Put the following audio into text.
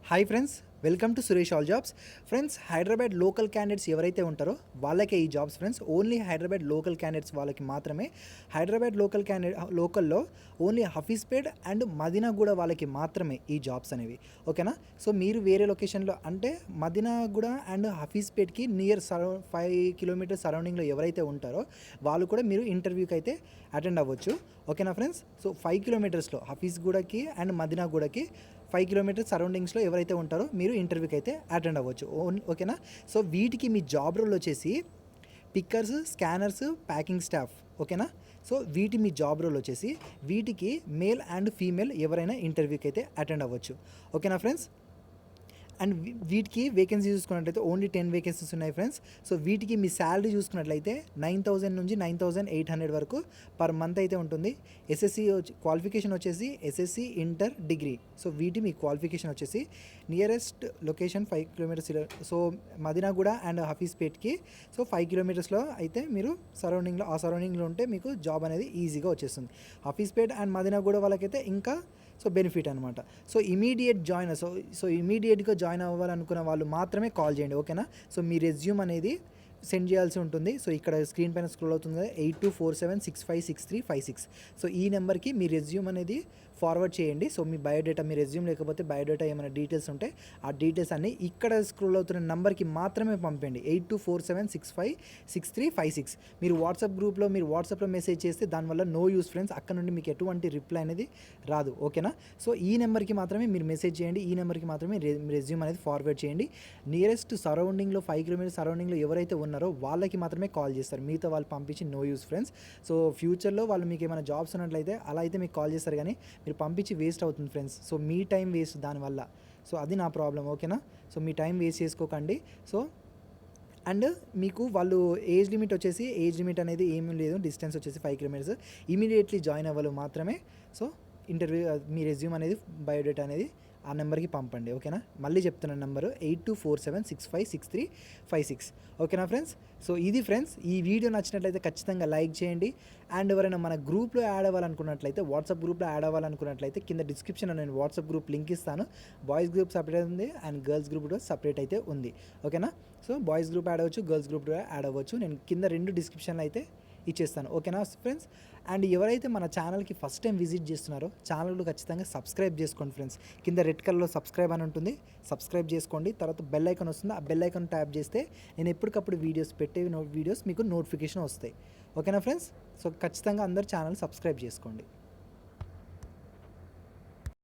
Hi friends, welcome to Suresh jobs. Friends, Hyderabad local candidates ఎవరైతే ఉంటారో వాళ్ళకే ఈ jobs friends. Only Hyderabad local candidates వాళ్ళకి మాత్రమే. హైదరాబాద్ లోకల్లో ఓన్లీ హఫీజ్పేట్ అండ్ మదీనాగూడ వాళ్ళకి మాత్రమే ఈ జాబ్స్ అనేవి. ఓకేనా? సో మీరు వేరే లొకేషన్లో అంటే మదీనాగూడ అండ్ హఫీజ్పేట్కి నియర్ 5 కిలోమీటర్స్ సరౌండింగ్లో ఎవరైతే ఉంటారో వాళ్ళు కూడా మీరు ఇంటర్వ్యూకి అయితే అటెండ్ అవ్వచ్చు. ఓకేనా ఫ్రెండ్స్? సో 5 కిలోమీటర్స్లో హఫీజ్గూడకి అండ్ మదీనాగూడకి 5 కిలోమీటర్స్ సరౌండింగ్స్లో ఎవరైతే ఉంటారో మీరు ఇంటర్వ్యూకి అయితే అటెండ్ అవ్వచ్చు. ఓకేనా? సో వీటికి మీ జాబ్ రోల్ వచ్చేసి పిక్కర్స్, స్కానర్స్, ప్యాకింగ్ స్టాఫ్. ఓకేనా? సో మీ జాబ్ రోల్ వచ్చేసి వీటికి మేల్ అండ్ ఫీమేల్ ఎవరైనా ఇంటర్వ్యూకి అయితే అటెండ్ అవ్వచ్చు. ఓకేనా ఫ్రెండ్స్? అండ్ వీటికి వేకెన్సీ చూసుకున్నట్లయితే ఓన్లీ 10 వేకెన్సీస్ ఉన్నాయి ఫ్రెండ్స్. సో వీటికి మీ శాలరీ చూసుకున్నట్లయితే 9,000 నుంచి 9,800 వరకు పర్ మంత్ అయితే ఉంటుంది. ఎస్ఎస్సి క్వాలిఫికేషన్ వచ్చేసి ఎస్ఎస్సి, ఇంటర్, డిగ్రీ. సో మీ క్వాలిఫికేషన్ వచ్చేసి నియరెస్ట్ లొకేషన్ 5 కిలోమీటర్స్. సో మదీనాగూడ అండ్ హఫీజ్పేట్కి 5 కిలోమీటర్స్లో అయితే మీరు సరౌండింగ్లో ఉంటే మీకు జాబ్ అనేది ఈజీగా వచ్చేస్తుంది. హఫీజ్పేట్ అండ్ మదీనాగూడ వాళ్ళకైతే ఇంకా బెనిఫిట్ అనమాట. సో ఇమీడియట్గా జాయిన్ అవ్వాలనుకున్న వాళ్ళు మాత్రమే కాల్ చేయండి. ఓకేనా? సో మీ రెజ్యూమ్ అనేది సెండ్ చేయాల్సి ఉంటుంది. సో ఇక్కడ స్క్రీన్ పైన స్క్రోల్ అవుతుంది కదా, 8247656356. సో ఈ నెంబర్కి మీ రెజ్యూమ్ అనేది ఫార్వర్డ్ చేయండి. సో మీ బయోడేటా, మీ రెజ్యూమ్ లేకపోతే బయోడేటా ఏమైనా డీటెయిల్స్ ఉంటే ఆ డీటెయిల్స్ అన్నీ ఇక్కడ స్క్రోల్ అవుతున్న నెంబర్కి మాత్రమే పంపండి. 8247656356. మీరు వాట్సాప్లో మెసేజ్ చేస్తే దానివల్ల నో యూస్ ఫ్రెండ్స్. అక్కడ నుండి మీకు ఎటువంటి రిప్లై అనేది రాదు. ఓకేనా? సో ఈ నెంబర్కి మాత్రమే మీరు మెసేజ్ చేయండి. ఈ నెంబర్కి మాత్రమే రెజ్యూమ్ అనేది ఫార్వర్డ్ చేయండి. నియరెస్ట్ సరౌండింగ్లో 5 కిలోమీటర్స్ సరౌండింగ్లో ఎవరైతే ఉన్నారో వాళ్ళకి మాత్రమే కాల్ చేస్తారు. మిగతా వాళ్ళు పంపించి నో యూస్ ఫ్రెండ్స్. సో ఫ్యూచర్లో వాళ్ళు మీకు ఏమైనా జాబ్స్ ఉన్నట్లయితే అలా అయితే మీకు కాల్ చేస్తారు, కానీ మీరు పంపించి వేస్ట్ అవుతుంది ఫ్రెండ్స్. సో మీ టైం వేస్ట్ దానివల్ల. సో అది నా ప్రాబ్లం. ఓకేనా? సో మీ టైం వేస్ట్ చేసుకోకండి. సో అండ్ మీకు వాళ్ళు ఏజ్ లిమిట్ అనేది ఏమీ లేదు. డిస్టెన్స్ వచ్చేసి 5 కిలోమీటర్స్. ఇమీడియట్లీ జాయిన్ అవ్వాలి మాత్రమే. సో ఇంటర్వ్యూ మీ రెజ్యూమ్ అనేది బయోడేటా అనేది ఆ నెంబర్కి పంపండి. ఓకేనా? మళ్ళీ చెప్తున్న నెంబరు 8247656356. ఓకేనా ఫ్రెండ్స్? సో ఇది ఫ్రెండ్స్. ఈ వీడియో నచ్చినట్లయితే ఖచ్చితంగా లైక్ చేయండి. అండ్ ఎవరైనా మన గ్రూప్లో యాడ్ అవ్వాలనుకున్నట్లయితే, వాట్సాప్ గ్రూప్లో యాడ్ అవ్వాలనుకున్నట్లయితే కింద డిస్క్రిప్షన్లో నేను వాట్సాప్ గ్రూప్ లింక్ ఇస్తాను. బాయ్స్ గ్రూప్ సపరేట్ ఉంది అండ్ గర్ల్స్ గ్రూప్ కూడా సపరేట్ అయితే ఉంది. ఓకేనా? సో బాయ్స్ గ్రూప్ యాడ్ అవ్వచ్చు, గర్ల్స్ గ్రూప్ యాడ్ అవ్వచ్చు. నేను కింద 2 డిస్క్రిప్షన్లో అయితే ఇచ్చేస్తాను. ఓకేనా ఫ్రెండ్స్? అండ్ ఎవరైతే మన ఛానల్కి ఫస్ట్ టైం విజిట్ చేస్తున్నారో ఛానల్ ఖచ్చితంగా సబ్స్క్రైబ్ చేసుకోండి ఫ్రెండ్స్. కింద రెడ్ కలర్లో సబ్స్క్రైబ్ అని ఉంటుంది, సబ్స్క్రైబ్ చేసుకోండి. తర్వాత బెల్ ఐకాన్ వస్తుంది, ఆ బెల్ ఐకాన్ ట్యాప్ చేస్తే నేను ఎప్పటికప్పుడు వీడియోస్ మీకు నోటిఫికేషన్ వస్తాయి. ఓకేనా ఫ్రెండ్స్? సో ఖచ్చితంగా అందరు ఛానల్ సబ్స్క్రైబ్ చేసుకోండి.